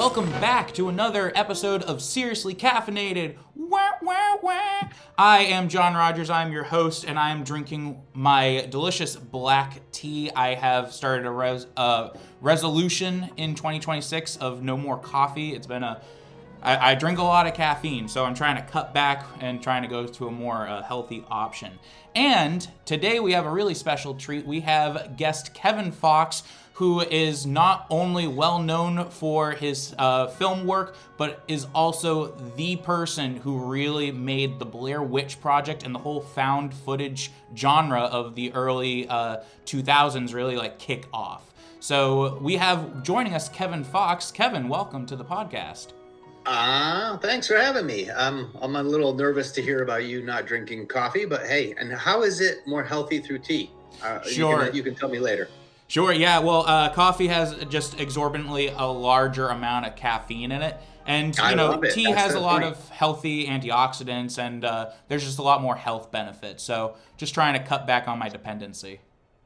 Welcome back to another episode of Siriusly Caffeinated. Wah, wah, wah. I am John Rogers. I'm your host, and I am drinking my delicious black tea. I have started a resolution in 2026 of no more coffee. It's been I drink a lot of caffeine, so I'm trying to cut back and trying to go to a more healthy option. And today we have a really special treat. We have guest Kevin Foxe, who is not only well known for his film work, but is also the person who really made the Blair Witch Project and the whole found footage genre of the early 2000s really like kick off. So we have joining us Kevin Foxe. Kevin, welcome to the podcast. Thanks for having me. I'm a little nervous to hear about you not drinking coffee, but hey, and how is it more healthy through tea? Sure. You can tell me later. Sure, yeah. Well, coffee has just exorbitantly a larger amount of caffeine in it. And, tea has a lot of healthy antioxidants, and there's just a lot more health benefits. So just trying to cut back on my dependency.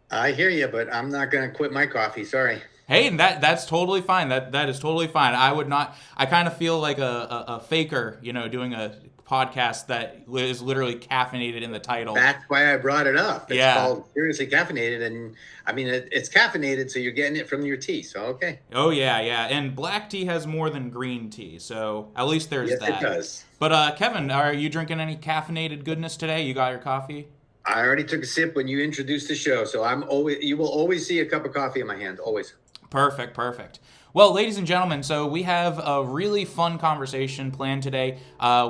I hear you, but I'm not going to quit my coffee. Sorry. Hey, and that's totally fine. That is totally fine. I would not. I kind of feel like a faker, doing a podcast that is literally caffeinated in the title. That's why I brought it up. It's yeah. called Siriusly Caffeinated, and I mean it's caffeinated, so you're getting it from your tea. So okay. Oh yeah. And black tea has more than green tea, so at least there's yes, that. Yes, it does. But Kevin, are you drinking any caffeinated goodness today? You got your coffee? I already took a sip when you introduced the show, so you will always see a cup of coffee in my hand, always. Perfect. Well, ladies and gentlemen, so we have a really fun conversation planned today.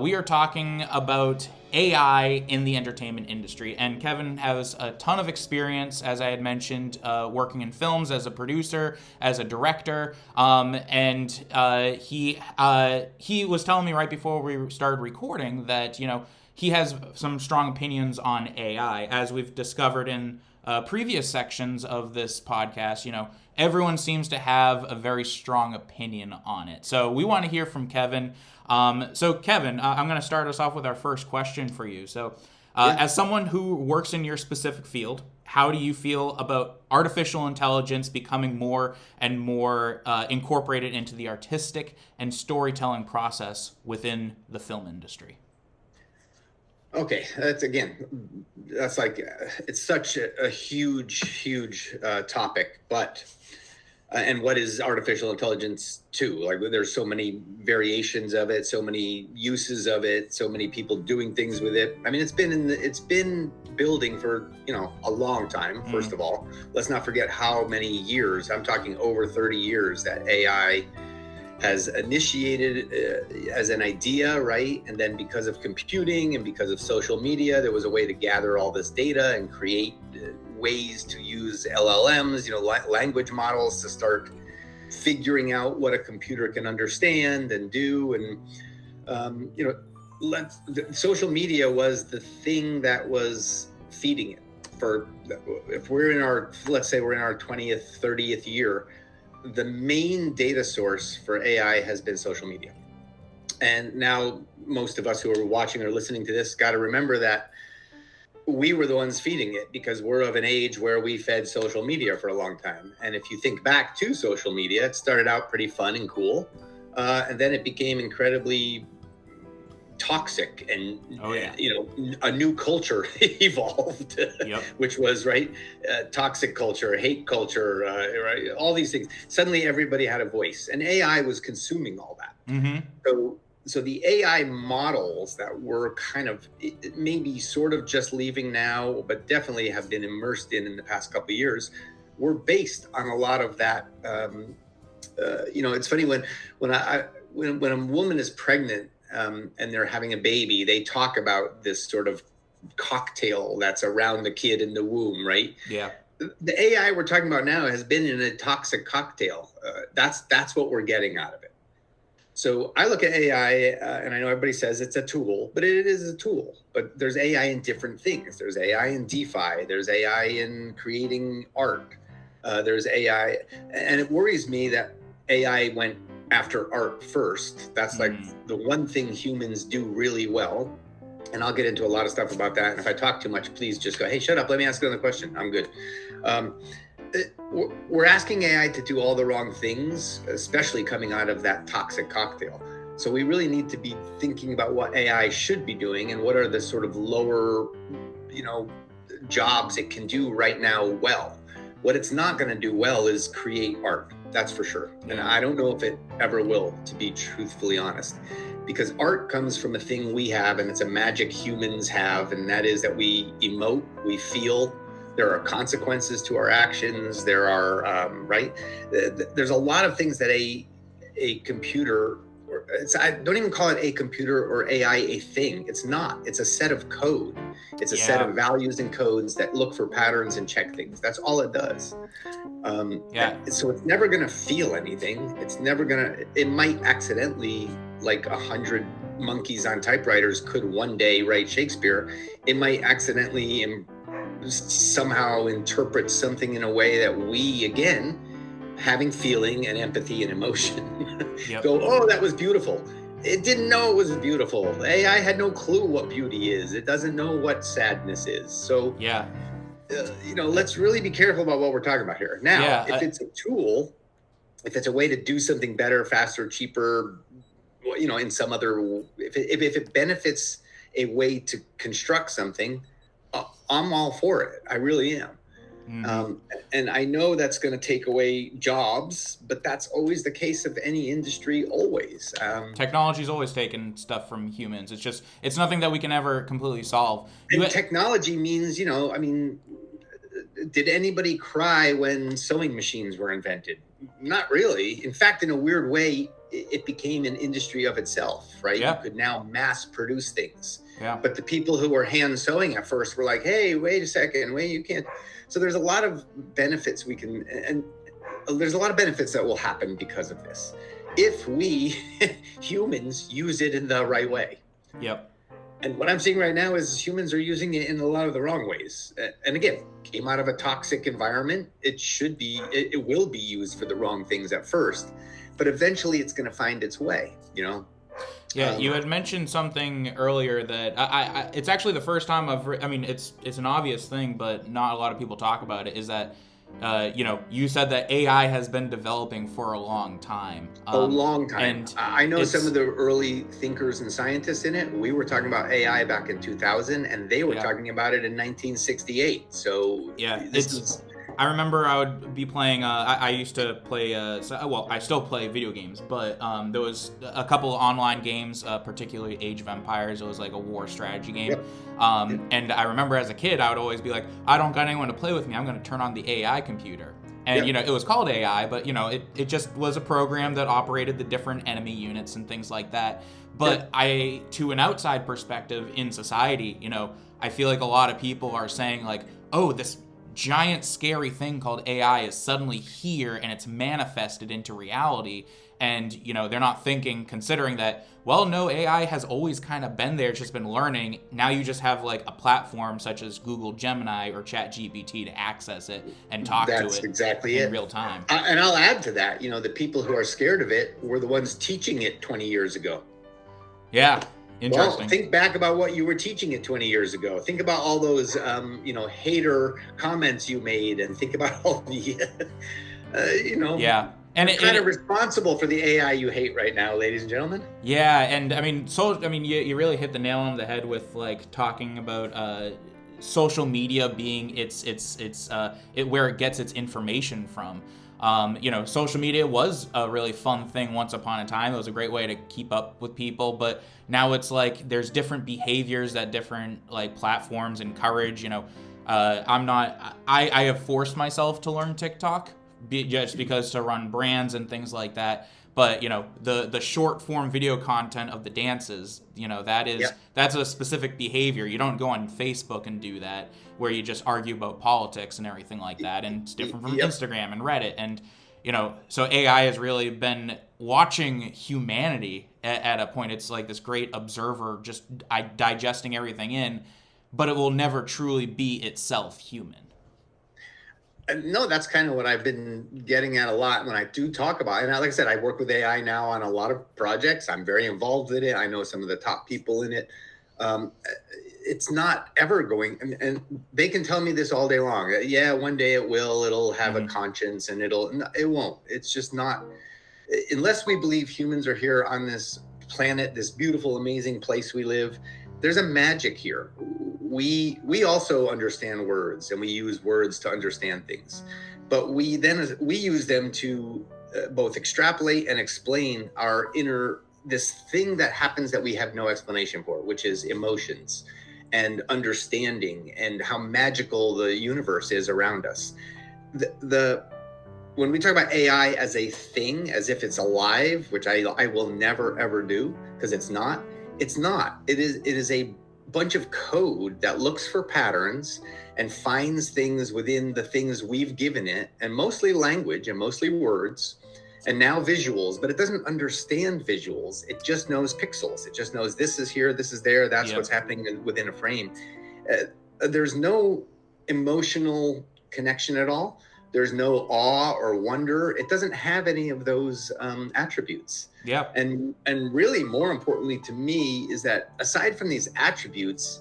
We are talking about AI in the entertainment industry, and Kevin has a ton of experience, as I had mentioned, working in films as a producer, as a director, and he was telling me right before we started recording that, he has some strong opinions on AI. As we've discovered in previous sections of this podcast, everyone seems to have a very strong opinion on it. So we want to hear from Kevin. So Kevin, I'm going to start us off with our first question for you. So as someone who works in your specific field, how do you feel about artificial intelligence becoming more and more incorporated into the artistic and storytelling process within the film industry? Okay, that's like, it's such a huge topic, but, and what is artificial intelligence too? Like there's so many variations of it, so many uses of it, so many people doing things with it. I mean, it's been building for, a long time, first of all. Let's not forget how many years, I'm talking over 30 years that AI has initiated as an idea, right? And then because of computing and because of social media, there was a way to gather all this data and create ways to use LLMs, language models to start figuring out what a computer can understand and do. And, social media was the thing that was feeding it. If let's say we're in our 20th, 30th year, the main data source for AI has been social media. And now most of us who are watching or listening to this got to remember that we were the ones feeding it because we're of an age where we fed social media for a long time. And if you think back to social media, it started out pretty fun and cool. And then it became incredibly toxic and a new culture evolved. Yep. Which was toxic culture, hate culture, right, all these things. Suddenly everybody had a voice and AI was consuming all that. Mm-hmm. So the AI models that we're kind of maybe sort of just leaving now, but definitely have been immersed in the past couple of years, were based on a lot of that. It's funny when a woman is pregnant and they're having a baby, they talk about this sort of cocktail that's around the kid in the womb, right? Yeah. The AI we're talking about now has been in a toxic cocktail. That's what we're getting out of it. So I look at AI, and I know everybody says it's a tool, but it is a tool. But there's AI in different things. There's AI in DeFi. There's AI in creating art. There's AI, and it worries me that AI went after art first. That's like the one thing humans do really well. And I'll get into a lot of stuff about that. And if I talk too much, please just go, hey, shut up. Let me ask another question. I'm good. we're asking AI to do all the wrong things, especially coming out of that toxic cocktail. So we really need to be thinking about what AI should be doing and what are the sort of lower, jobs it can do right now well. What it's not going to do well is create art. That's for sure. And I don't know if it ever will, to be truthfully honest, because art comes from a thing we have, and it's a magic humans have, and that is that we emote, we feel. There are consequences to our actions. There are, right? There's a lot of things that a computer, I don't even call it a computer or AI a thing. It's not. It's a set of code. It's a set of values and codes that look for patterns and check things. That's all it does. So it's never going to feel anything. It's never going to, it might accidentally, like 100 monkeys on typewriters could one day write Shakespeare. It might accidentally somehow interpret something in a way that we, again, having feeling and empathy and emotion, go, oh, that was beautiful. It didn't know it was beautiful. AI had no clue what beauty is. It doesn't know what sadness is. So, let's really be careful about what we're talking about here. Now, if it's a tool, if it's a way to do something better, faster, cheaper, in some other, if it benefits a way to construct something, I'm all for it. I really am. And I know that's going to take away jobs, but that's always the case of any industry, always. Technology's always taken stuff from humans. It's nothing that we can ever completely solve. And technology means, did anybody cry when sewing machines were invented? Not really. In fact, in a weird way, it became an industry of itself, right? You could now mass produce things. But the people who were hand sewing at first were like, hey, wait a second, you can't. So there's a lot of benefits and there's a lot of benefits that will happen because of this, if we humans use it in the right way. And what I'm seeing right now is humans are using it in a lot of the wrong ways. And again, came out of a toxic environment. It will be used for the wrong things at first, but eventually it's going to find its way, you had mentioned something earlier that I it's actually the first time it's an obvious thing, but not a lot of people talk about it, is that, you said that AI has been developing for a long time. A long time. And I know some of the early thinkers and scientists in it. We were talking about AI back in 2000, and they were talking about it in 1968. So I remember I would be playing, I used to play, I still play video games, but there was a couple of online games, particularly Age of Empires. It was like a war strategy game. And I remember as a kid, I would always be like, I don't got anyone to play with me. I'm going to turn on the AI computer. And, it was called AI, but, it just was a program that operated the different enemy units and things like that. But to an outside perspective in society, I feel like a lot of people are saying like, oh, this giant scary thing called AI is suddenly here and it's manifested into reality. And, they're not considering that, well, no, AI has always kind of been there. It's just been learning. Now you just have like a platform such as Google Gemini or ChatGPT to access it and talk to it exactly in real time. And I'll add to that, the people who are scared of it were the ones teaching it 20 years ago. Yeah. Interesting. Well, think back about what you were teaching it 20 years ago. Think about all those, hater comments you made, and think about all the, And it's kind of responsible for the AI you hate right now, ladies and gentlemen. Yeah, and you really hit the nail on the head with like talking about social media being where it gets its information from. Social media was a really fun thing once upon a time. It was a great way to keep up with people, but now it's like there's different behaviors that different like platforms encourage. I have forced myself to learn TikTok just because to run brands and things like that. But the short form video content of the dances, that's a specific behavior. You don't go on Facebook and do that, where you just argue about politics and everything like that. And it's different from Instagram and Reddit. And so AI has really been watching humanity at a point. It's like this great observer, just digesting everything in, but it will never truly be itself human. No, that's kind of what I've been getting at a lot when I do talk about it. And like I said, I work with AI now on a lot of projects. I'm very involved in it. I know some of the top people in it. it's not ever going, and they can tell me this all day long. Yeah, one day it'll have a conscience, and it won't. It's just not, unless we believe humans are here on this planet, this beautiful, amazing place we live. There's a magic here. We also understand words, and we use words to understand things, but we use them to both extrapolate and explain our inner, this thing that happens that we have no explanation for, which is emotions and understanding and how magical the universe is around us. When we talk about AI as a thing, as if it's alive, which I will never ever do, because it's not. It is a bunch of code that looks for patterns and finds things within the things we've given it, and mostly language and mostly words, and now visuals, but it doesn't understand visuals. It just knows pixels. It just knows this is here, this is there, that's what's happening within a frame. There's no emotional connection at all. There's no awe or wonder. It doesn't have any of those attributes. Yeah. And really, more importantly to me, is that aside from these attributes,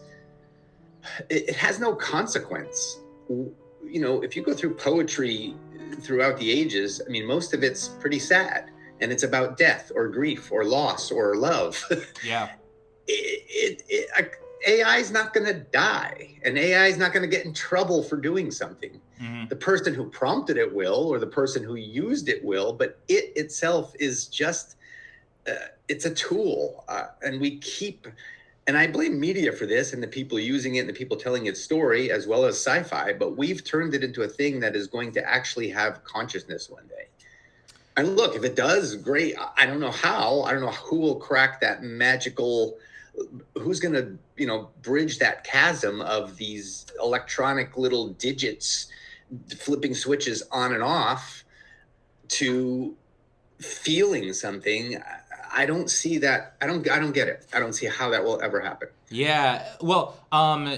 it has no consequence. You know, if you go through poetry throughout the ages, I mean, most of it's pretty sad, and it's about death or grief or loss or love. Yeah. AI is not going to die, and AI is not going to get in trouble for doing something. The person who prompted it will, or the person who used it will, but it itself is just, it's a tool. And I blame media for this, and the people using it and the people telling its story, as well as sci-fi, but we've turned it into a thing that is going to actually have consciousness one day. And look, if it does, great. I don't know how. I don't know who will crack that magical, who's going to, bridge that chasm of these electronic little digits flipping switches on and off to feeling something. I don't see that. I don't get it. I don't see how that will ever happen. Yeah. Well,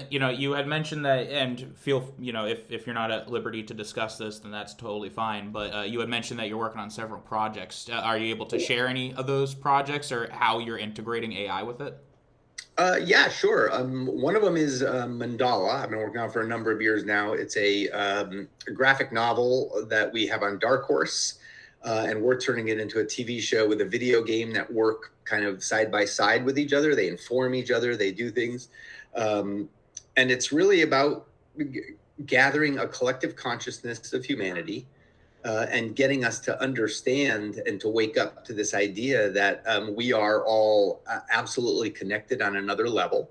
you had mentioned that, and feel, if you're not at liberty to discuss this, then that's totally fine. But you had mentioned that you're working on several projects. Are you able to share any of those projects or how you're integrating AI with it? Yeah, sure. One of them is Mandala. I've been working on it for a number of years now. It's a graphic novel that we have on Dark Horse, and we're turning it into a TV show with a video game that work kind of side by side with each other. They inform each other. They do things. And it's really about gathering a collective consciousness of humanity, and getting us to understand and to wake up to this idea that we are all absolutely connected on another level.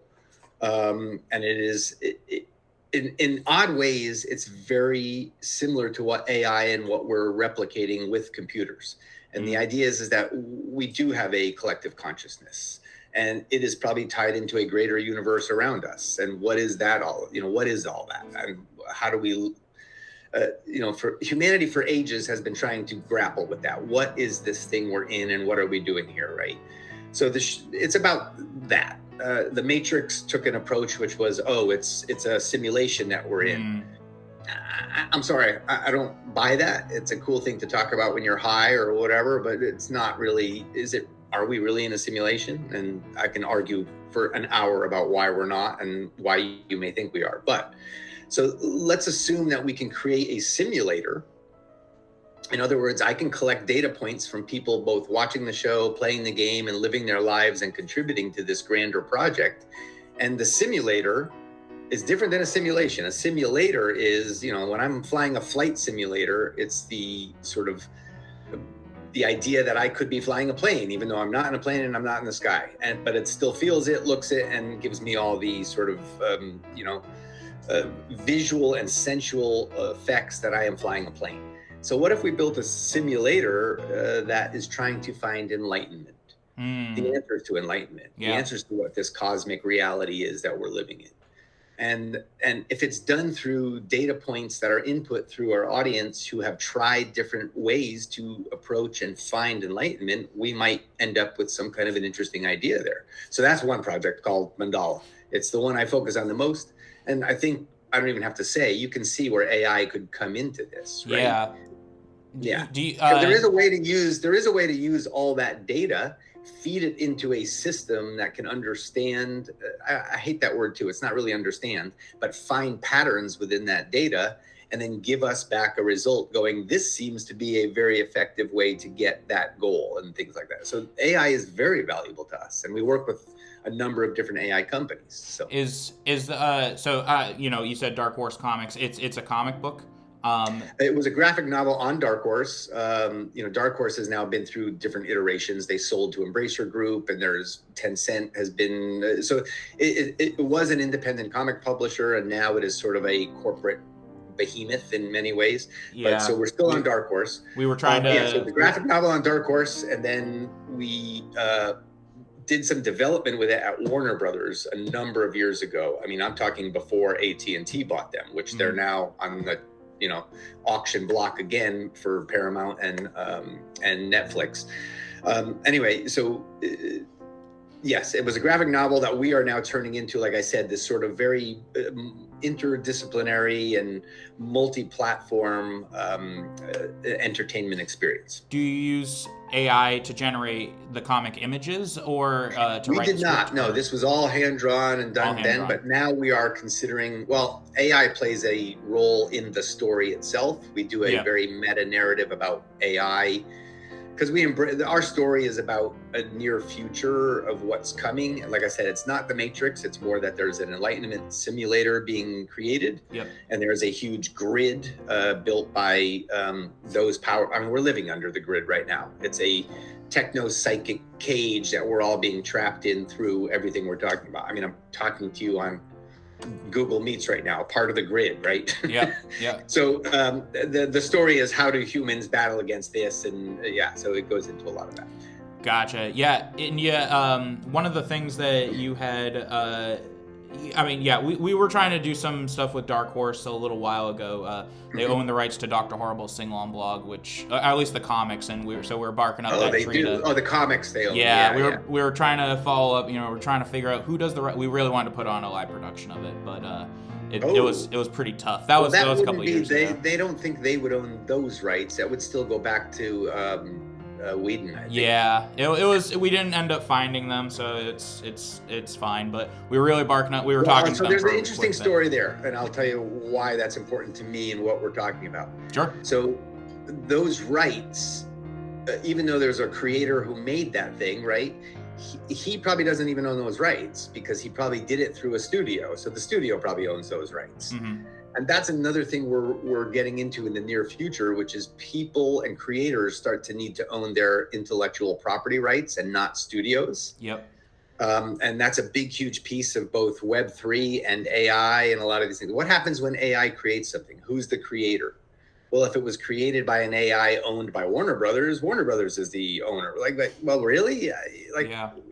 And it is, in odd ways, it's very similar to what AI and what we're replicating with computers. And the idea is that we do have a collective consciousness, and it is probably tied into a greater universe around us. And what is that all? What is all that? And how do we... for humanity for ages has been trying to grapple with that. What is this thing we're in, and what are we doing here, right? So it's about that. The Matrix took an approach which was, it's a simulation that we're in. I'm sorry, I don't buy that. It's a cool thing to talk about when you're high or whatever, but it's not really. Are we really in a simulation? And I can argue for an hour about why we're not and why you may think we are, but. So let's assume that we can create a simulator. In other words, I can collect data points from people both watching the show, playing the game, and living their lives and contributing to this grander project. And the simulator is different than a simulation. A simulator is, when I'm flying a flight simulator, it's the sort of the idea that I could be flying a plane, even though I'm not in a plane and I'm not in the sky. But it still feels it, looks it, and gives me all the sort of, visual and sensual effects that I am flying a plane. So what if we built a simulator that is trying to find enlightenment? The answers to enlightenment, the answers to what this cosmic reality is that we're living in. And if it's done through data points that are input through our audience who have tried different ways to approach and find enlightenment, we might end up with some kind of an interesting idea there. So that's one project called Mandala. It's the one I focus on the most. And I think I don't even have to say, you can see where AI could come into this, right? Yeah. Do you, there is a way to use all that data, feed it into a system that can understand. I hate that word too. It's not really understand, but find patterns within that data, and then give us back a result going, this seems to be a very effective way to get that goal, and things like that. So AI is very valuable to us, and we work with a number of different AI companies. So you said Dark Horse Comics. It's a comic book. It was a graphic novel on Dark Horse. Dark Horse has now been through different iterations. They sold to Embracer Group, and there's Tencent has been. So it was an independent comic publisher, and now it is sort of a corporate behemoth in many ways. Yeah. But so we're still on Dark Horse. We were trying to. So the graphic novel on Dark Horse, and then we did some development with it at Warner Brothers a number of years ago. I mean, I'm talking before AT&T bought them, which they're now on the auction block again for Paramount and Netflix. Anyway, so yes, it was a graphic novel that we are now turning into, like I said, this sort of very interdisciplinary and multi-platform entertainment experience. Do you use AI to generate the comic images, or to we write did the not. script? No, this was all hand-drawn and done then, but now we are considering, AI plays a role in the story itself. We do a very meta-narrative about AI, because our story is about a near future of what's coming. And like I said, it's not the Matrix. It's more that there's an enlightenment simulator being created. Yep. And there's a huge grid built by those power. I mean, we're living under the grid right now. It's a techno-psychic cage that we're all being trapped in through everything we're talking about. I mean, I'm talking to you on Google Meets right now, part of the grid, right? Yeah, yeah. So the story is, how do humans battle against this? And so it goes into a lot of that. Gotcha. Yeah, and one of the things that you had, we were trying to do some stuff with Dark Horse a little while ago. They own the rights to Dr. Horrible's sing-along blog, which at least the comics, and we're barking up that tree. The comics they own. Yeah, we were trying to follow up. We're trying to figure out who does the right. We really wanted to put on a live production of it, but it was pretty tough. That was a couple years ago. They don't think they would own those rights. That would still go back to Whedon, I think. Yeah, it was. We didn't end up finding them, so it's fine. But we were really barking up. We were talking. So there's an interesting story there, and I'll tell you why that's important to me and what we're talking about. Sure. So those rights, even though there's a creator who made that thing, right? He probably doesn't even own those rights, because he probably did it through a studio. So the studio probably owns those rights. Mm-hmm. And that's another thing we're getting into in the near future, which is people and creators start to need to own their intellectual property rights and not studios. Yep. And that's a big, huge piece of both Web3 and AI and a lot of these things. What happens when AI creates something? Who's the creator? Well, if it was created by an AI owned by Warner Brothers is the owner. Well, really?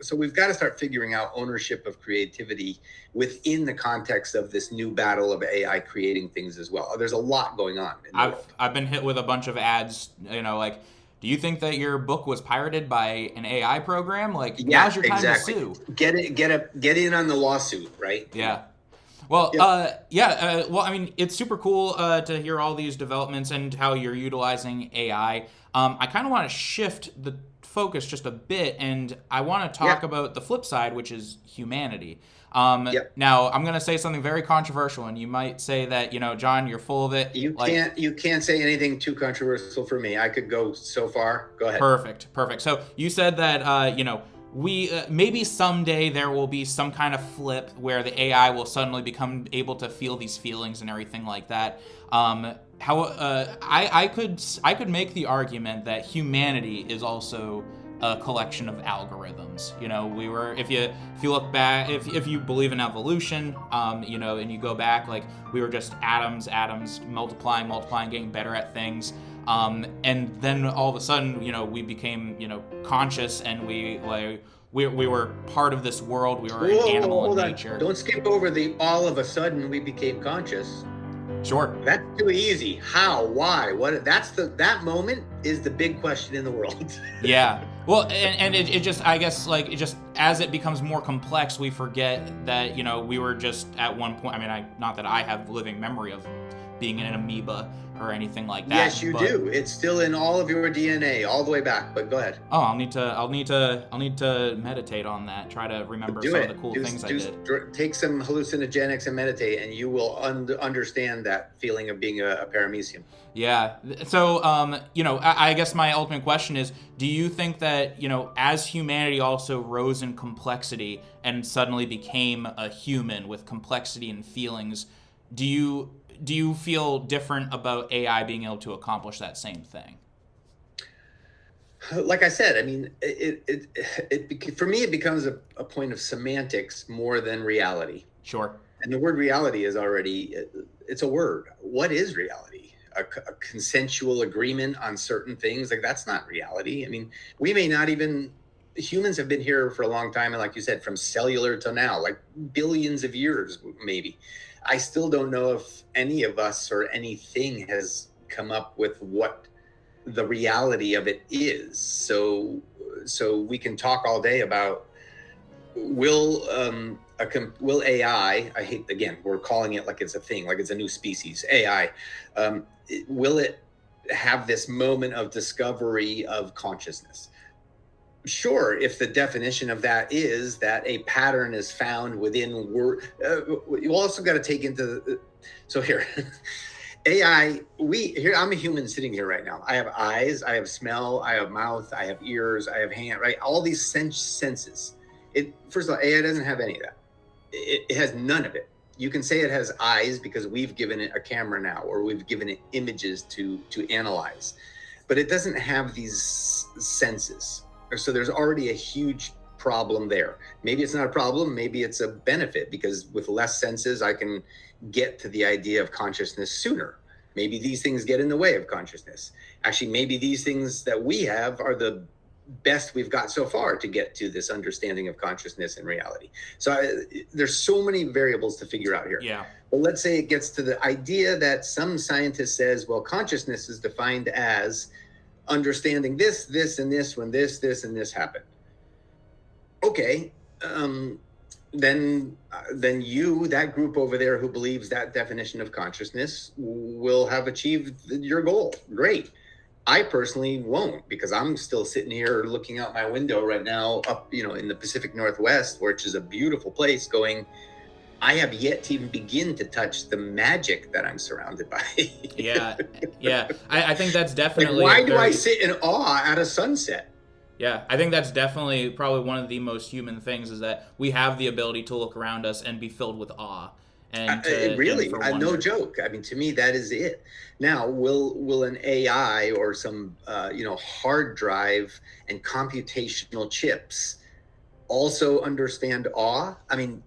So we've got to start figuring out ownership of creativity within the context of this new battle of AI creating things as well. There's a lot going on in the world. I've been hit with a bunch of ads, do you think that your book was pirated by an AI program? Now's your time to sue. Get in on the lawsuit, right? Yeah. Well, it's super cool to hear all these developments and how you're utilizing AI. I kind of want to shift the focus just a bit, and I want to talk about the flip side, which is humanity. Now, I'm going to say something very controversial, and you might say that, John, you're full of it. You can't say anything too controversial for me. I could go so far. Go ahead. Perfect. So you said that, we maybe someday there will be some kind of flip where the AI will suddenly become able to feel these feelings and everything like that. I could make the argument that humanity is also a collection of algorithms. If you look back, if you believe in evolution, and you go back, we were just atoms multiplying, getting better at things. And then all of a sudden, we became, conscious, and we were part of this world. We were an animal in nature. Don't skip over the all of a sudden we became conscious. Sure. That's too easy. How? Why? What? That moment is the big question in the world. Yeah. Well, and it just, I guess, as it becomes more complex, we forget that, we were just at one point. I mean, not that I have living memory of being an amoeba or anything like that. Yes, you do. It's still in all of your DNA, all the way back. But go ahead. Oh, I'll need to meditate on that. Try to remember some of the cool things I did. Take some hallucinogenics and meditate, and you will understand that feeling of being a paramecium. Yeah. So, I guess my ultimate question is, do you think that, as humanity also rose in complexity and suddenly became a human with complexity and feelings, do you feel different about AI being able to accomplish that same thing? Like I said, I mean, for me, it becomes a point of semantics more than reality. Sure. And the word reality is already, it's a word. What is reality? A consensual agreement on certain things? Like, that's not reality. I mean, we may not even, humans have been here for a long time. And like you said, from cellular to now, like billions of years, maybe. I still don't know if any of us or anything has come up with what the reality of it is. So we can talk all day about will AI, I hate, again, we're calling it like it's a thing, like it's a new species, AI, will it have this moment of discovery of consciousness? Sure, if the definition of that is that a pattern is found within word, you also got to take into so here AI, I'm a human sitting here right now. I have eyes, I have smell, I have mouth, I have ears, I have hand, right? All these senses. First of all, AI doesn't have any of that. It has none of it. You can say it has eyes because we've given it a camera now, or we've given it images to analyze, but it doesn't have these senses. So there's already a huge problem there. Maybe it's not a problem, maybe it's a benefit, because with less senses, I can get to the idea of consciousness sooner. Maybe these things get in the way of consciousness. Actually, maybe these things that we have are the best we've got so far to get to this understanding of consciousness and reality. So there's so many variables to figure out here. Yeah. But let's say it gets to the idea that some scientist says, well, consciousness is defined as understanding this, and this, when this, and this happened. Okay, then you, that group over there who believes that definition of consciousness, will have achieved your goal. Great. I personally won't, because I'm still sitting here looking out my window right now up, in the Pacific Northwest, which is a beautiful place, going, I have yet to even begin to touch the magic that I'm surrounded by. Yeah. I think that's definitely... Like, why do I sit in awe at a sunset? Yeah, I think that's definitely probably one of the most human things, is that we have the ability to look around us and be filled with awe. And really, no joke. I mean, to me, that is it. Now, will an AI or some hard drive and computational chips also understand awe? I mean,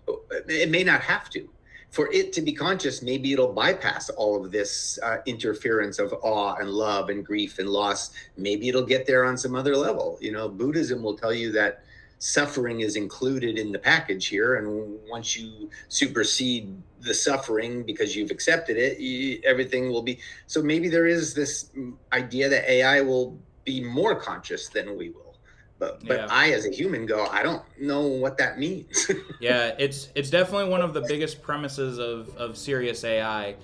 it may not have to. For it to be conscious, maybe it'll bypass all of this interference of awe and love and grief and loss. Maybe it'll get there on some other level. Buddhism will tell you that suffering is included in the package here, and once you supersede the suffering because you've accepted it, everything will be. So maybe there is this idea that AI will be more conscious than we will. But I, as a human, go, I don't know what that means. Yeah, it's definitely one of the biggest premises of Sirius AI.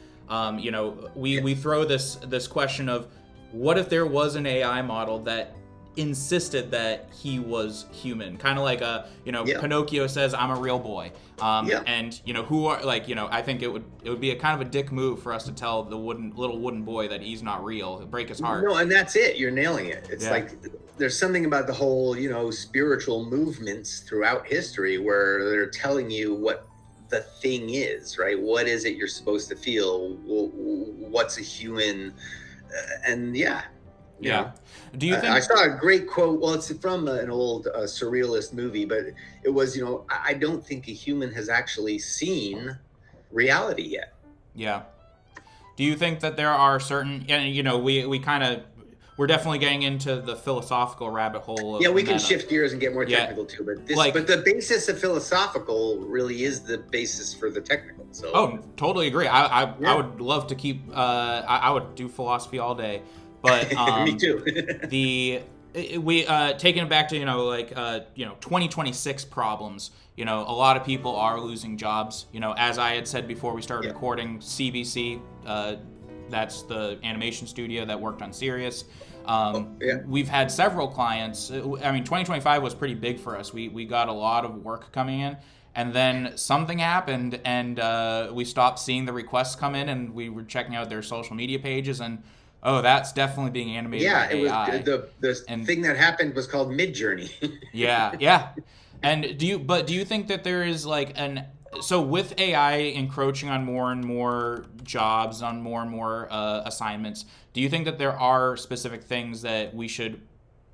We throw this question of, what if there was an AI model that insisted that he was human, kind of like Pinocchio says, I'm a real boy, and who are, like, I think it would be a kind of a dick move for us to tell the little wooden boy that he's not real. It'd break his heart. No, and that's it. You're nailing it. It's like there's something about the whole spiritual movements throughout history where they're telling you what the thing is, right? What is it you're supposed to feel? What's a human? And yeah. Do you think... I saw a great quote. Well, it's from an old surrealist movie, but it was, I don't think a human has actually seen reality yet. Yeah. Do you think that there are certain, we kind of, we're definitely getting into the philosophical rabbit hole. We can shift gears and get more technical too, but the basis of philosophical really is the basis for the technical. So. Oh, totally agree. I would love to keep, I would do philosophy all day. But me too. we taking it back to 2026 problems. A lot of people are losing jobs. As I had said before we started recording, CBC That's the animation studio that worked on Sirius. Yeah. We've had several clients. I mean, 2025 was pretty big for us. We got a lot of work coming in, and then something happened, and we stopped seeing the requests come in, and we were checking out their social media pages, and oh, that's definitely being animated by AI. It was the thing that happened was called Midjourney. Yeah. And do you think that there is like so with AI encroaching on more and more jobs, on more and more assignments, do you think that there are specific things that we should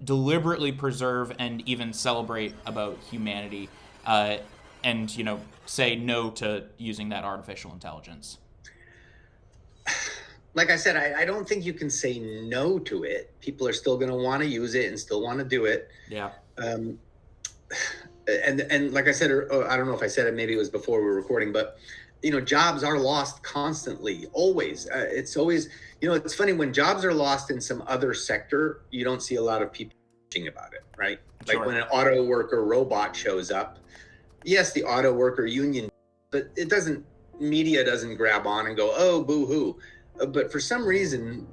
deliberately preserve and even celebrate about humanity, and say no to using that artificial intelligence? Like I said, I don't think you can say no to it. People are still going to want to use it and still want to do it. Yeah. And like I said, I don't know if I said it, maybe it was before we were recording, but jobs are lost constantly, always. It's always, it's funny when jobs are lost in some other sector, you don't see a lot of people talking about it, right? Like Sure. when an auto worker robot shows up, yes, the auto worker union, but media doesn't grab on and go, oh, boo hoo. But for some reason,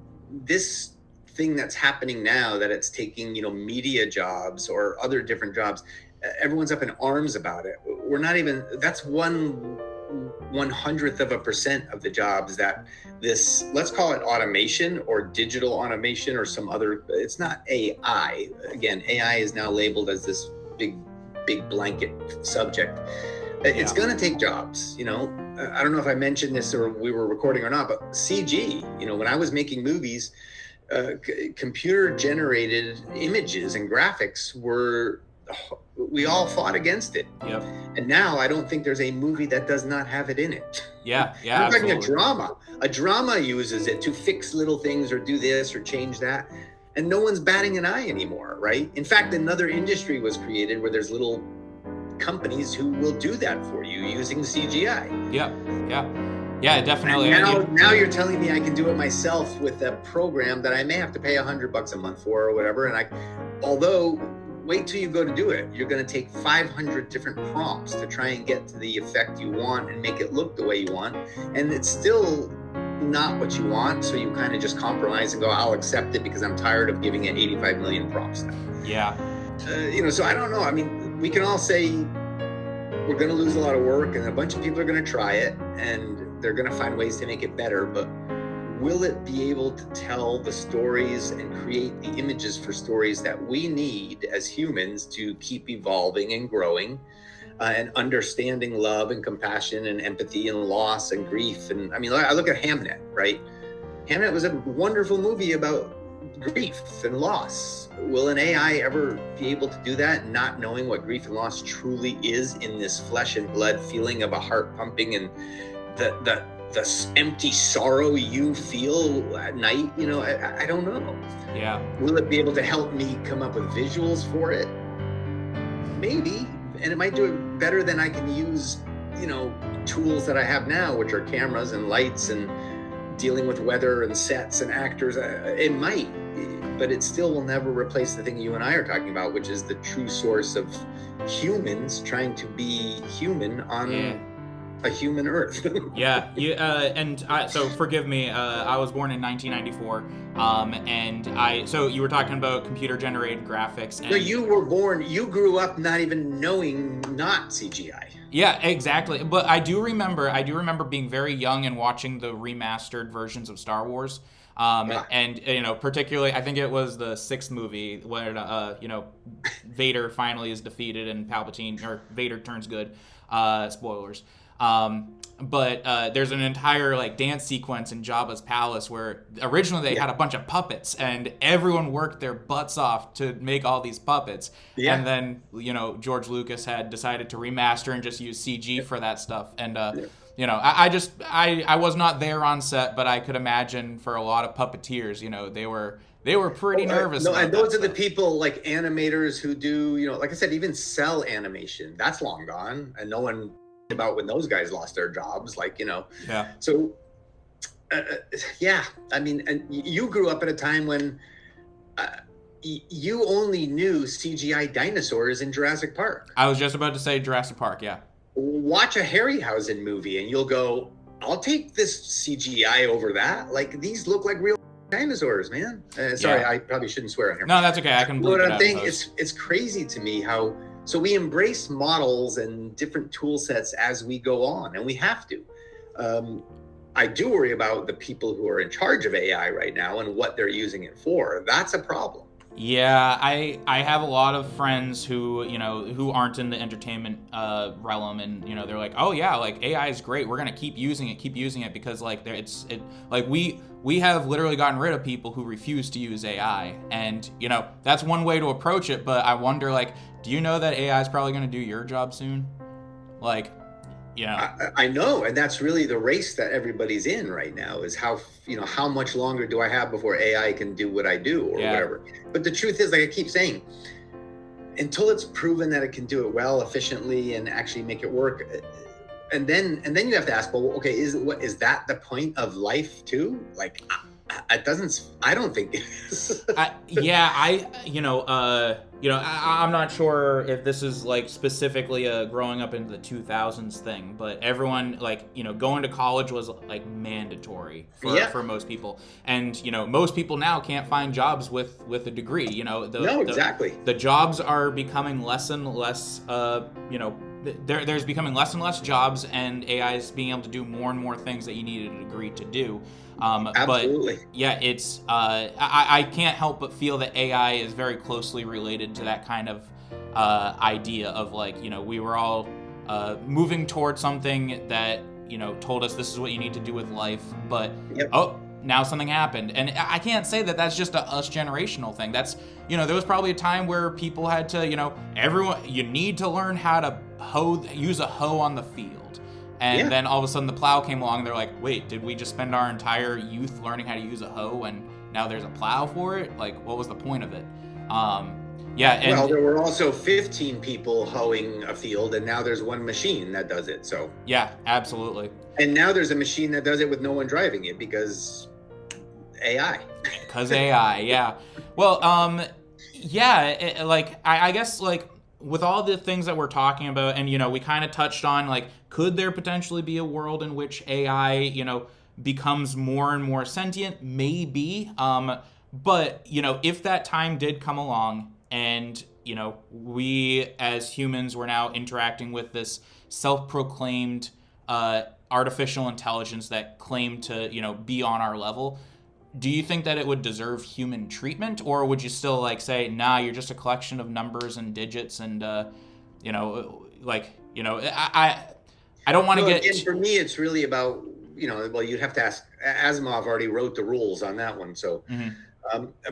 this thing that's happening now, that it's taking, media jobs or other different jobs, everyone's up in arms about it. We're not even, that's 1/100% of the jobs that this, let's call it automation or digital automation or some other, it's not AI. Again, AI is now labeled as this big blanket subject. It's going to take jobs, I don't know if I mentioned this or we were recording or not, but CG, when I was making movies, computer generated images and graphics we all fought against it. Yep. And now I don't think there's a movie that does not have it in it. Yeah. You're talking Absolutely. a drama uses it to fix little things or do this or change that. And no one's batting an eye anymore, right? In fact, another industry was created where there's little companies who will do that for you using CGI. Yeah, definitely. And now you're telling me I can do it myself with a program that I may have to pay $100 a month for or whatever. And although wait till you go to do it, you're going to take 500 different prompts to try and get to the effect you want and make it look the way you want. And it's still not what you want. So you kind of just compromise and go, I'll accept it because I'm tired of giving it 85 million prompts now. Yeah. So I don't know. I mean, we can all say we're going to lose a lot of work and a bunch of people are going to try it and they're going to find ways to make it better. But will it be able to tell the stories and create the images for stories that we need as humans to keep evolving and growing and understanding love and compassion and empathy and loss and grief? And I mean, I look at Hamnet, right? Hamnet was a wonderful movie about grief and loss. Will an AI ever be able to do that, not knowing what grief and loss truly is in this flesh and blood feeling of a heart pumping and the empty sorrow you feel at night? I don't know. Yeah. Will it be able to help me come up with visuals for it? Maybe. And it might do it better than I can use, tools that I have now, which are cameras and lights and dealing with weather and sets and actors. It might, but it still will never replace the thing you and I are talking about, which is the true source of humans trying to be human on a human Earth. So forgive me. I was born in 1994, so you were talking about computer-generated graphics. And So you grew up not even knowing not CGI. Yeah, exactly. But I do remember being very young and watching the remastered versions of Star Wars. And particularly, I think it was the 6th movie where Vader finally is defeated and Vader turns good. Spoilers. But there's an entire dance sequence in Jabba's palace where originally they had a bunch of puppets and everyone worked their butts off to make all these puppets. Yeah. And then George Lucas had decided to remaster and just use CG for that stuff. And I was not there on set, but I could imagine for a lot of puppeteers, they were pretty nervous. No, and those are the people like animators who do, like I said, even cell animation. That's long gone, and no one about when those guys lost their jobs. Yeah. So, I mean, and you grew up at a time when you only knew CGI dinosaurs in Jurassic Park. I was just about to say Jurassic Park. Yeah. Watch a Harryhausen movie, and you'll go, I'll take this CGI over that. Like, these look like real dinosaurs, man. Sorry, Yeah. I probably shouldn't swear on here. No, that's okay. I can bleep What it I'm out in saying, post. it's crazy to me how so we embrace models and different tool sets as we go on, and we have to. I do worry about the people who are in charge of AI right now and what they're using it for. That's a problem. Yeah, I have a lot of friends who, who aren't in the entertainment realm, and they're like, oh yeah, like AI is great. We're gonna keep using it because like we have literally gotten rid of people who refuse to use AI, and that's one way to approach it. But I wonder, like, do you know that AI is probably gonna do your job soon? Like, I know, and that's really the race that everybody's in right now, is how much longer do I have before AI can do what I do, or whatever. But the truth is, like I keep saying, until it's proven that it can do it well, efficiently, and actually make it work, and then you have to ask, well, okay, is that the point of life too? Like, it doesn't. I don't think it is. I'm not sure if this is like specifically a growing up into the 2000s thing, but everyone, like, going to college was like mandatory for most people, and most people now can't find jobs with a degree. No, exactly. The jobs are becoming less and less. There's becoming less and less jobs, and AI is being able to do more and more things that you needed a degree to do. Absolutely. But yeah, it's I can't help but feel that AI is very closely related to that kind of idea of, like, we were all moving towards something that told us this is what you need to do with life, but now something happened. And I can't say that that's just a us generational thing. That's, there was probably a time where people had to, you need to learn how to use a hoe on the field. And then all of a sudden the plow came along, and they're like, wait, did we just spend our entire youth learning how to use a hoe, and now there's a plow for it? Like, what was the point of it? Well, there were also 15 people hoeing a field, and now there's one machine that does it. So yeah, absolutely. And now there's a machine that does it with no one driving it, because AI. Because AI, yeah. Well, I guess, like, with all the things that we're talking about, and we kind of touched on, like, could there potentially be a world in which AI becomes more and more sentient? Maybe. But if that time did come along, and we as humans were now interacting with this self-proclaimed artificial intelligence that claimed to be on our level, do you think that it would deserve human treatment, or would you still, like, say, nah, you're just a collection of numbers and digits, and I don't want to get. Again, for me, it's really about well, you'd have to ask. Asimov already wrote the rules on that one, so. Mm-hmm.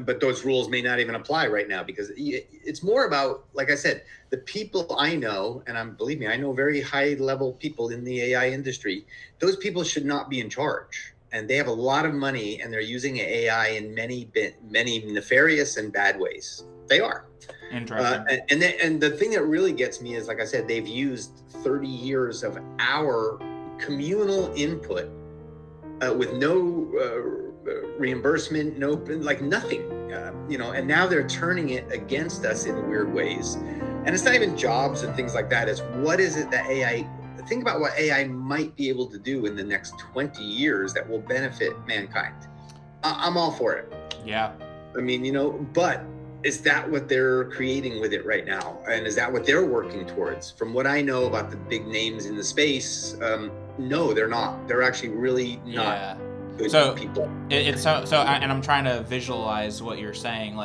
But those rules may not even apply right now, because it's more about, like I said, the people I know, and believe me, I know very high level people in the AI industry. Those people should not be in charge, and they have a lot of money, and they're using AI in many nefarious and bad ways. They are. Interesting. And the thing that really gets me is, like I said, they've used 30 years of our communal input with no reimbursement, no, like, nothing, and now they're turning it against us in weird ways. And it's not even jobs and things like that. It's what is it that think about what AI might be able to do in the next 20 years that will benefit mankind. I'm all for it. Yeah. I mean, but is that what they're creating with it right now? And is that what they're working towards? From what I know about the big names in the space, no, they're not. They're actually really not. Yeah. So people. And I'm trying to visualize what you're saying.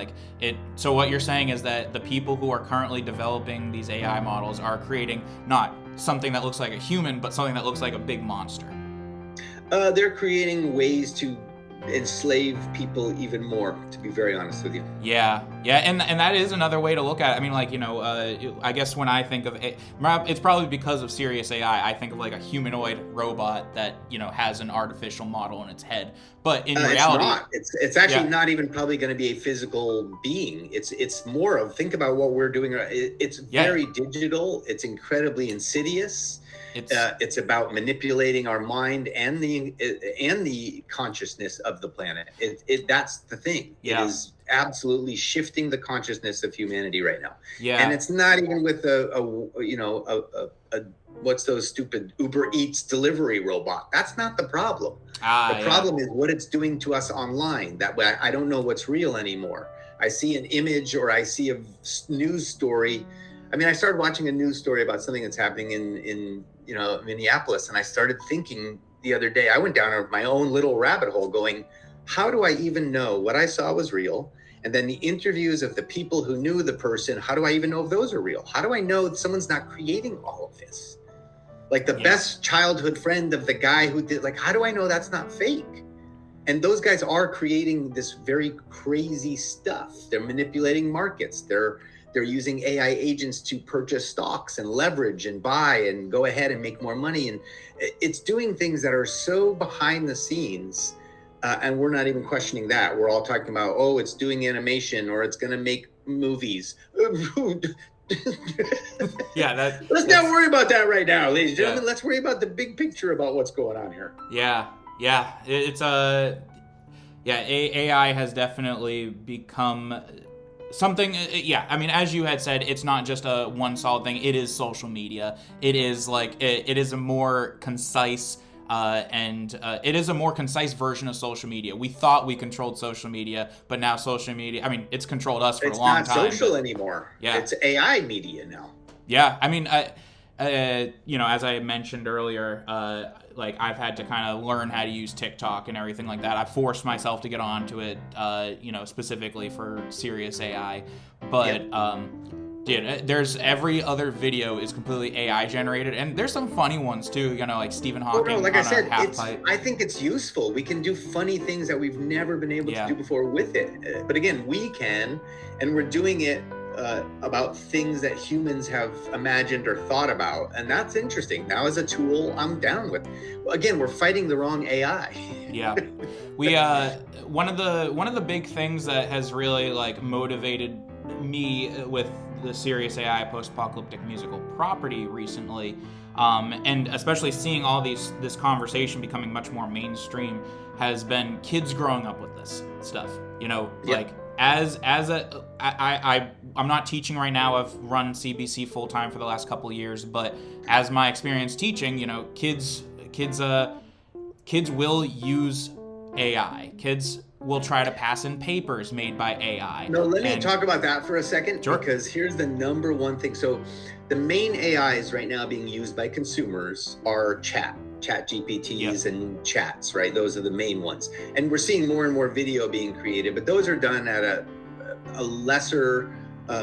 So what you're saying is that the people who are currently developing these AI models are creating not something that looks like a human, but something that looks like a big monster. They're creating ways to enslave people even more, to be very honest with you. Yeah, and that is another way to look at it. I mean, like, I guess when I think of it, it's probably because of Sirius AI, I think of, like, a humanoid robot that has an artificial model in its head. But in reality, it's actually not even probably going to be a physical being. It's more of, think about what we're doing. It's very digital. It's incredibly insidious. It's about manipulating our mind and the consciousness of the planet. That's the thing. Yeah. It is absolutely shifting the consciousness of humanity right now. Yeah. And it's not even with a what's those stupid Uber Eats delivery robot. That's not the problem. The problem is what it's doing to us online. That way, I don't know what's real anymore. I see an image or I see a news story. I mean, I started watching a news story about something that's happening in Minneapolis, and I started thinking the other day, I went down my own little rabbit hole going, how do I even know what I saw was real? And then the interviews of the people who knew the person, how do I even know if those are real? How do I know that someone's not creating all of this? Like the best childhood friend of the guy who did, like, how do I know that's not fake? And those guys are creating this very crazy stuff. They're manipulating markets. They're using AI agents to purchase stocks and leverage and buy and go ahead and make more money. And it's doing things that are so behind the scenes. And we're not even questioning that. We're all talking about, oh, it's doing animation or it's going to make movies. Let's not worry about that right now, ladies and gentlemen. Let's worry about the big picture about what's going on here. It's AI has definitely become something. I mean, as you had said, it's not just a one solid thing. It is social media. It is like it is a more concise it is a more concise version of social media. We thought we controlled social media, but now social media, I mean, it's controlled us for a long time. It's not social anymore. Yeah. It's AI media now. Yeah. I mean, as I mentioned earlier, like I've had to kind of learn how to use TikTok and everything like that. I forced myself to get onto it, specifically for Sirius AI. But, dude, there's every other video is completely AI generated, and there's some funny ones too. Like Stephen Hawking. Like I said, I think it's useful. We can do funny things that we've never been able to do before with it. But again, we can, and we're doing it about things that humans have imagined or thought about, and that's interesting. Now, as a tool, I'm down with. Again, we're fighting the wrong AI. Yeah, we one of the big things that has really like motivated me with the Sirius AI Post-Apocalyptic Musical property recently, and especially seeing all this conversation becoming much more mainstream, has been kids growing up with this stuff. Like I'm not teaching right now. I've run CBC full time for the last couple of years, but as my experience teaching, kids will use AI. Kids will try to pass in papers made by AI. No, let me talk about that for a second, because here's the number one thing. So the main AIs right now being used by consumers are chat GPTs and chats, right? Those are the main ones. And we're seeing more and more video being created, but those are done at a lesser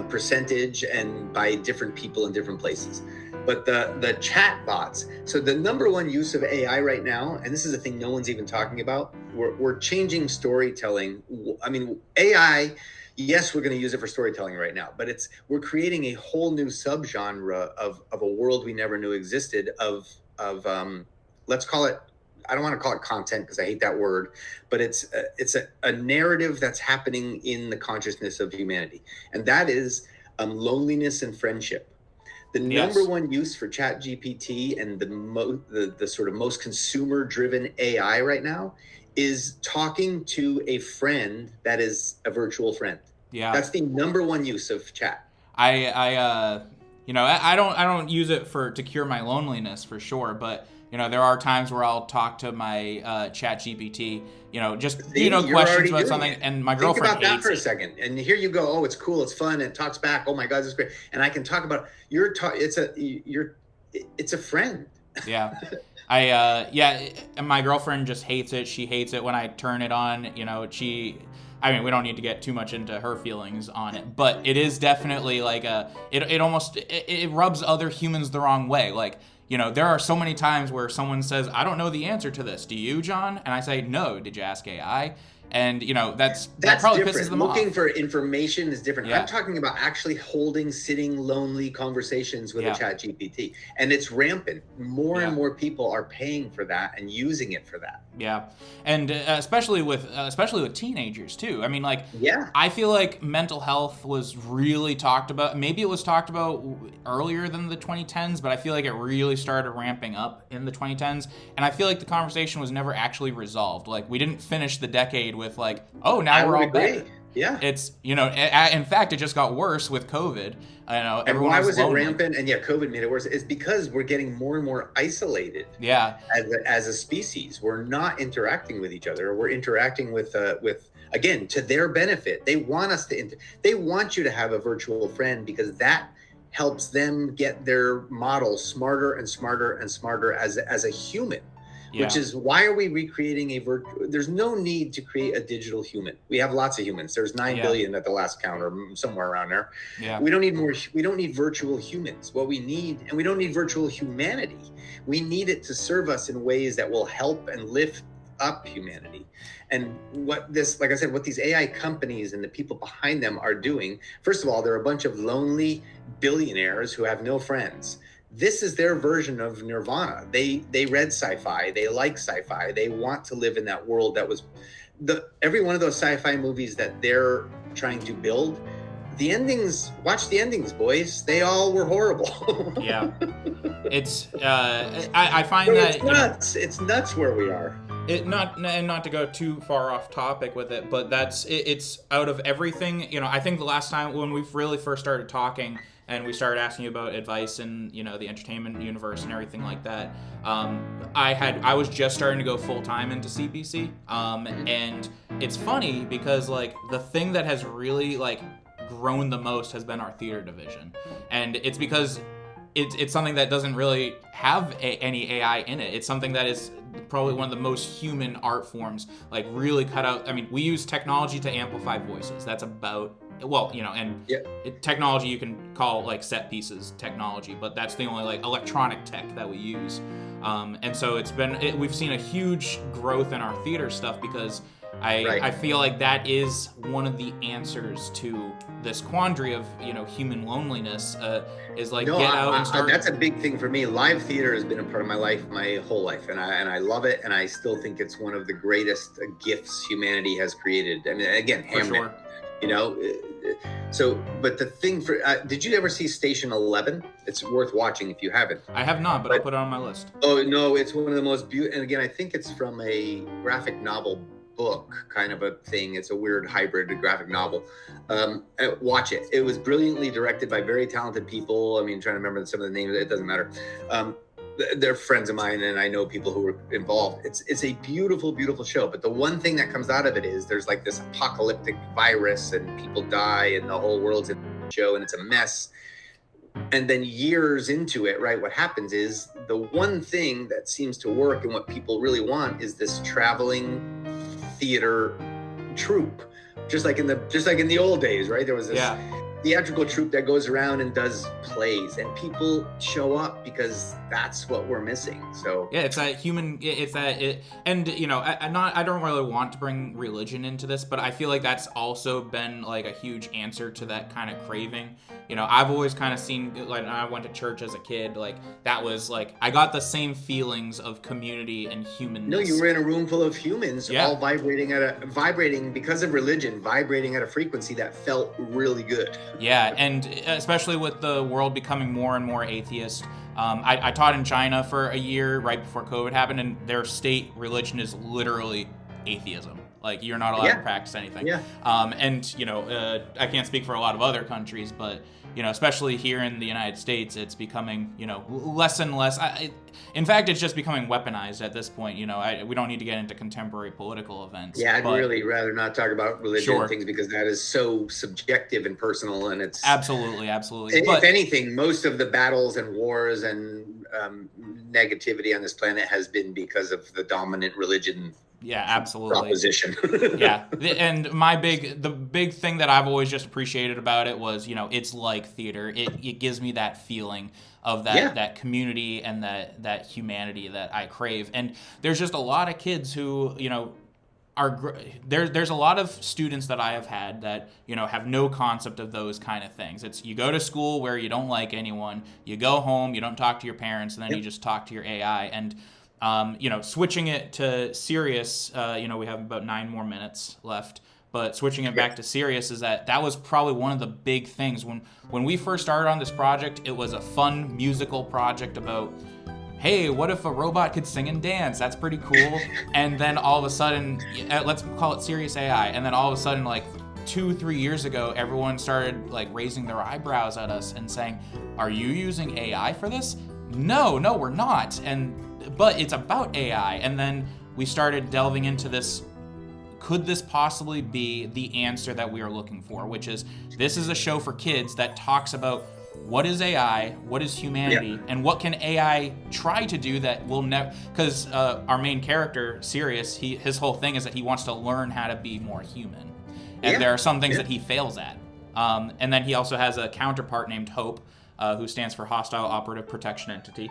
percentage and by different people in different places. But the chat bots, so the number one use of AI right now, and this is a thing no one's even talking about, we're changing storytelling. I mean, AI, yes, we're going to use it for storytelling right now, but we're creating a whole new subgenre of a world we never knew existed of let's call it, I don't want to call it content because I hate that word, but it's a narrative that's happening in the consciousness of humanity. And that is loneliness and friendship. The number one use for Chat GPT and the sort of most consumer driven AI right now is talking to a friend that is a virtual friend. Yeah. That's the number one use of chat. I don't use it to cure my loneliness for sure, but there are times where I'll talk to my Chat GPT, questions about something, and my girlfriend hates it. Think about that for a second, and here you go. Oh, it's cool, it's fun, and it talks back. Oh my God, this is great, and I can talk about it's a friend. Yeah, and my girlfriend just hates it. She hates it when I turn it on. We don't need to get too much into her feelings on it, but it is definitely like it rubs other humans the wrong way. Like, there are so many times where someone says, I don't know the answer to this. Do you, John? And I say, no. Did you ask AI? And, that probably different. Pisses them off. Looking for information is different. Yeah. I'm talking about actually sitting lonely conversations with a Chat GPT. And it's rampant. More and more people are paying for that and using it for that. Yeah. And especially with teenagers, too. I mean, I feel like mental health was really talked about. Maybe it was talked about earlier than the 2010s, but I feel like it really started ramping up in the 2010s. And I feel like the conversation was never actually resolved. Like, we didn't finish the decade with now we're all better. Yeah. It's, in fact, it just got worse with COVID. And why was it lonely. rampant? And yeah, COVID made it worse. It's because we're getting more and more isolated. Yeah. As a species, we're not interacting with each other. We're interacting with again, to their benefit. They want us to. They want you to have a virtual friend because that helps them get their model smarter and smarter and smarter as a human. Yeah. Which is why are we recreating there's no need to create a digital human. We have lots of humans. There's 9 billion at the last count or somewhere around there. Yeah. We don't need more. We don't need virtual humans. What we need, and we don't need virtual humanity. We need it to serve us in ways that will help and lift up humanity. And what these AI companies and the people behind them are doing, first of all, they're a bunch of lonely billionaires who have no friends. This is their version of nirvana. They read sci-fi. They like sci-fi. They want to live in that world that was every one of those sci-fi movies that they're trying to build. The endings, watch the endings, boys. They all were horrible. Yeah. It's I find that it's nuts. It's nuts where we are. Not to go too far off topic with it, but it's out of everything. I think the last time when we really first started talking and we started asking you about advice in the entertainment universe and everything like that, I was just starting to go full time into CPC, and it's funny because the thing that has really grown the most has been our theater division, and it's because it's something that doesn't really have any AI in it. It's something that is probably one of the most human art forms, really cut out. I mean, we use technology to amplify voices. That's about, technology you can call set pieces technology, but that's the only electronic tech that we use. And so we've seen a huge growth in our theater stuff because I feel like that is one of the answers to this quandary of human loneliness, is get out and start. That's a big thing for me. Live theater has been a part of my life my whole life, and I love it, and I still think it's one of the greatest gifts humanity has created. I mean, again, Hamnet, So, but the thing did you ever see Station 11? It's worth watching if you haven't. I have not, but I'll put it on my list. Oh no, it's one of the most beautiful. And again, I think it's from a graphic novel book kind of a thing. It's a weird hybrid graphic novel. Watch it. It was brilliantly directed by very talented people. I mean, trying to remember some of the names, it doesn't matter. They're friends of mine, and I know people who were involved. It's a beautiful, beautiful show. But the one thing that comes out of it is there's this apocalyptic virus, and people die, and the whole world's in the show, and it's a mess. And then years into it, right, what happens is the one thing that seems to work and what people really want is this traveling theater troupe, just like in the old days, right? There was this theatrical troupe that goes around and does plays, and people show up because that's what we're missing. So it's that human. And I don't really want to bring religion into this, but I feel like that's also been a huge answer to that kind of craving. I've always kind of seen, I went to church as a kid, that was I got the same feelings of community and humanness. No, you were in a room full of humans, all vibrating because of religion, vibrating at a frequency that felt really good. Yeah, and especially with the world becoming more and more atheist. I taught in China for a year right before COVID happened, and their state religion is literally atheism. You're not allowed to practice anything. Yeah. And I can't speak for a lot of other countries, but especially here in the United States, it's becoming less and less. In fact, it's just becoming weaponized at this point. We don't need to get into contemporary political events. Yeah, I'd really rather not talk about religion and things because that is so subjective and personal, and it's absolutely. If anything, most of the battles and wars and negativity on this planet has been because of the dominant religion. Yeah, absolutely. Proposition. Yeah, and the big thing that I've always just appreciated about it was, it's like theater. It gives me that feeling of that community and that humanity that I crave. And there's just a lot of kids who, there's a lot of students that I have had that, have no concept of those kind of things. It's you go to school where you don't like anyone, you go home, you don't talk to your parents, and then you just talk to your AI. And switching it to Sirius, we have about 9 more minutes left, but switching it back to Sirius is that was probably one of the big things. When we first started on this project, it was a fun musical project about, hey, what if a robot could sing and dance? That's pretty cool. And then all of a sudden, let's call it Sirius AI, and then all of a sudden, 2-3 years ago, everyone started like raising their eyebrows at us and saying, "Are you using AI for this?" No, we're not. But it's about AI. And then we started delving into this. Could this possibly be the answer that we are looking for? Which is, this is a show for kids that talks about what is AI, what is humanity, and what can AI try to do that will never. Because our main character, Sirius, his whole thing is that he wants to learn how to be more human, and there are some things that he fails at. And then he also has a counterpart named Hope, who stands for Hostile Operative Protection Entity,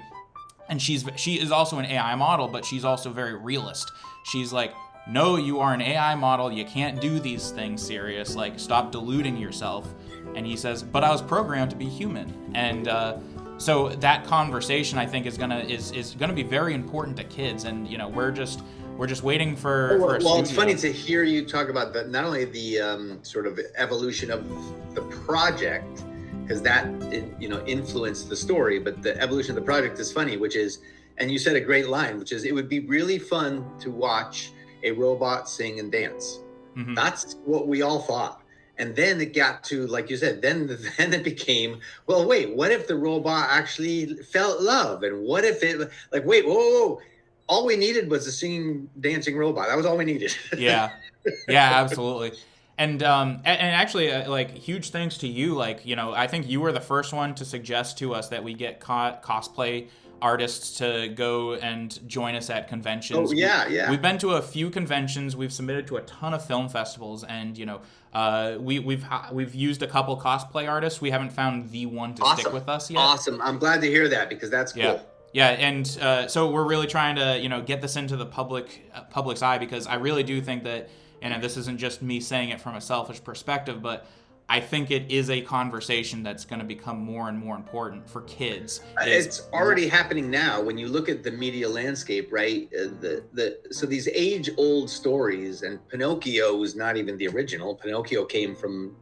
and she is also an AI model, but she's also very realist. She's like, no, you are an AI model. You can't do these things, Sirius. Like, stop deluding yourself. And he says, but I was programmed to be human. And so that conversation, I think, is gonna be very important to kids. And we're just waiting for. Well, it's funny to hear you talk about not only the sort of evolution of the project, because that influenced the story, but the evolution of the project is funny, which is, and you said a great line, which is, it would be really fun to watch a robot sing and dance. Mm-hmm. That's what we all thought. And then it got to, like you said, then it became, well, wait, what if the robot actually felt love? And what if it, like, wait, whoa, all we needed was a singing, dancing robot. That was all we needed. Yeah, absolutely. And actually, like, huge thanks to you. Like, I think you were the first one to suggest to us that we get cosplay artists to go and join us at conventions. Oh, yeah. We've been to a few conventions. We've submitted to a ton of film festivals, and we've used a couple cosplay artists. We haven't found the one to stick with us yet. Awesome. I'm glad to hear that, because that's cool. Yeah, and so we're really trying to get this into the public's eye, because I really do think that, and this isn't just me saying it from a selfish perspective, but I think it is a conversation that's going to become more and more important for kids. It's already happening now. When you look at the media landscape, right? So these age-old stories, and Pinocchio was not even the original. Pinocchio came from,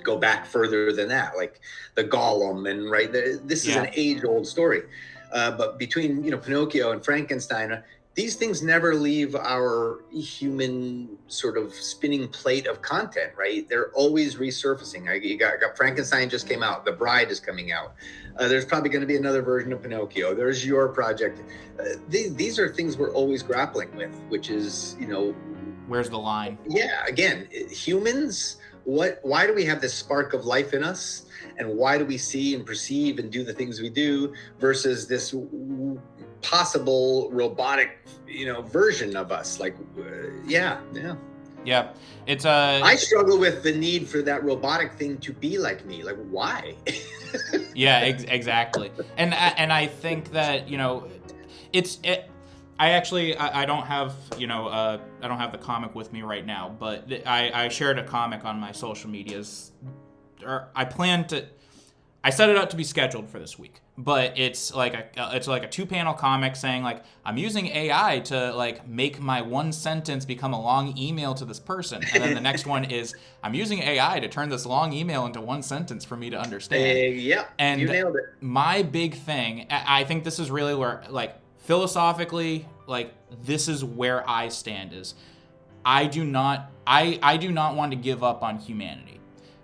go back further than that, like the Gollum, and right. This is an age-old story. But between Pinocchio and Frankenstein, these things never leave our human sort of spinning plate of content, right? They're always resurfacing. You got Frankenstein just came out. The Bride is coming out. There's probably going to be another version of Pinocchio. There's your project. These are things we're always grappling with, which is, where's the line? Yeah, again, humans, why do we have this spark of life in us? And why do we see and perceive and do the things we do versus this possible robotic, version of us? Like, yeah. It's I struggle with the need for that robotic thing to be like me. Like, why? Yeah, exactly. And I think that I don't have I don't have the comic with me right now, but I shared a comic on my social medias. I set it up to be scheduled for this week, but it's like a 2-panel comic saying, like, I'm using AI to, like, make my one sentence become a long email to this person, and then the next one is, I'm using AI to turn this long email into one sentence for me to understand. And you nailed it. My big thing, I think this is really where, like, philosophically, like, this is where I stand, is I do not want to give up on humanity.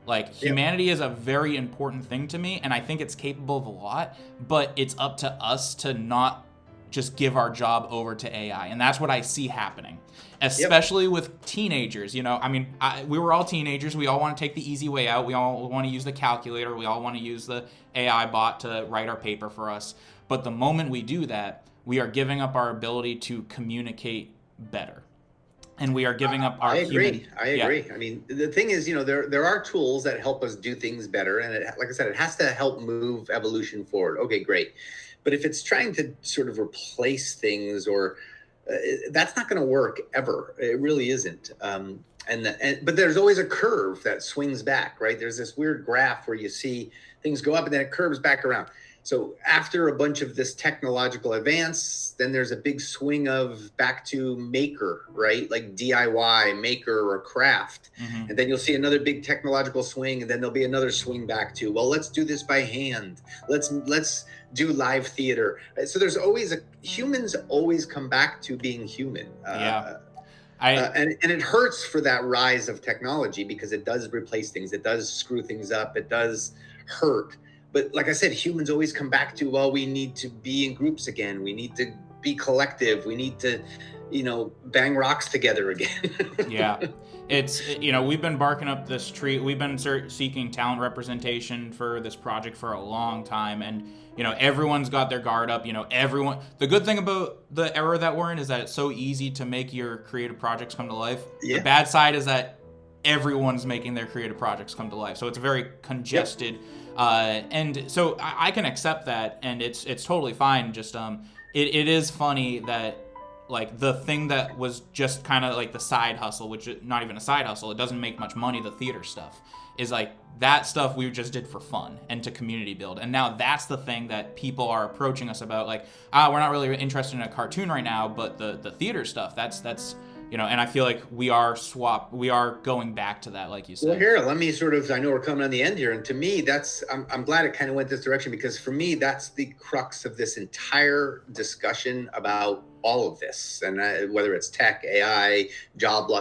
Like, humanity is a very important thing to me, and I think it's capable of a lot, but it's up to us to not just give our job over to AI. And that's what I see happening, especially with teenagers. We were all teenagers. We all want to take the easy way out. We all want to use the calculator. We all want to use the AI bot to write our paper for us. But the moment we do that, we are giving up our ability to communicate better. And we are giving up our human... I agree. I mean, the thing is, there are tools that help us do things better. And like I said, it has to help move evolution forward. Okay, great. But if it's trying to sort of replace things, or that's not going to work ever. It really isn't. But there's always a curve that swings back, right? There's this weird graph where you see things go up and then it curves back around. So after a bunch of this technological advance, then there's a big swing of back to maker, right? Like DIY, maker, or craft. Mm-hmm. And then you'll see another big technological swing, and then there'll be another swing back to, well, let's do this by hand. Let's do live theater. So there's always humans always come back to being human. And it hurts for that rise of technology because it does replace things. It does screw things up. It does hurt. But like I said, humans always come back to, well, we need to be in groups again. We need to be collective. We need to, bang rocks together again. Yeah. It's, we've been barking up this tree. We've been seeking talent representation for this project for a long time. And, everyone's got their guard up. The good thing about the era that we're in is that it's so easy to make your creative projects come to life. Yeah. The bad side is that everyone's making their creative projects come to life. So it's very congested. Yep. And so I can accept that, and it's totally fine. Just it is funny that like the thing that was just kind of like the side hustle, which is not even a side hustle, it doesn't make much money, the theater stuff, is like that stuff we just did for fun and to community build. And now that's the thing that people are approaching us about, like, we're not really interested in a cartoon right now, but the theater stuff, that's and I feel like we are going back to that, like you said. Well, here, let me I know we're coming on the end here. And to me, I'm glad it kind of went this direction, because for me, that's the crux of this entire discussion about all of this. And whether it's tech, AI, job,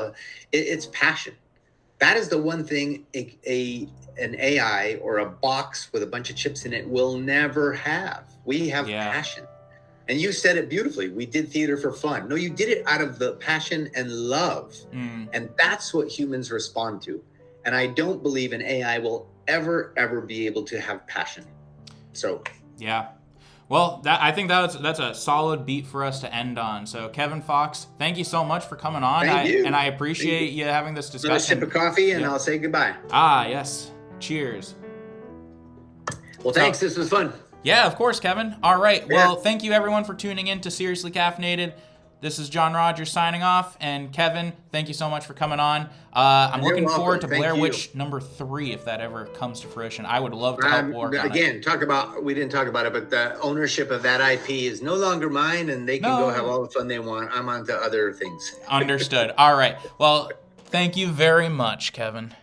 it's passion. That is the one thing an AI or a box with a bunch of chips in it will never have. We have passion. And you said it beautifully. We did theater for fun. No, you did it out of the passion and love. And that's what humans respond to. And I don't believe an AI will ever be able to have passion. So. Yeah. Well, I think that's a solid beat for us to end on. So, Kevin Foxe, thank you so much for coming on. Thank you. And I appreciate you having this discussion. Another sip of coffee, and I'll say goodbye. Yes. Cheers. Well, thanks. This was fun. Yeah, of course, Kevin. All right. Well, thank you, everyone, for tuning in to Seriously Caffeinated. This is John Rogers signing off. And Kevin, thank you so much for coming on. I'm looking forward to Blair Witch number 3, if that ever comes to fruition. I would love to help work on it. Again, we didn't talk about it, but the ownership of that IP is no longer mine, and they can go have all the fun they want. I'm on to other things. Understood. All right. Well, thank you very much, Kevin.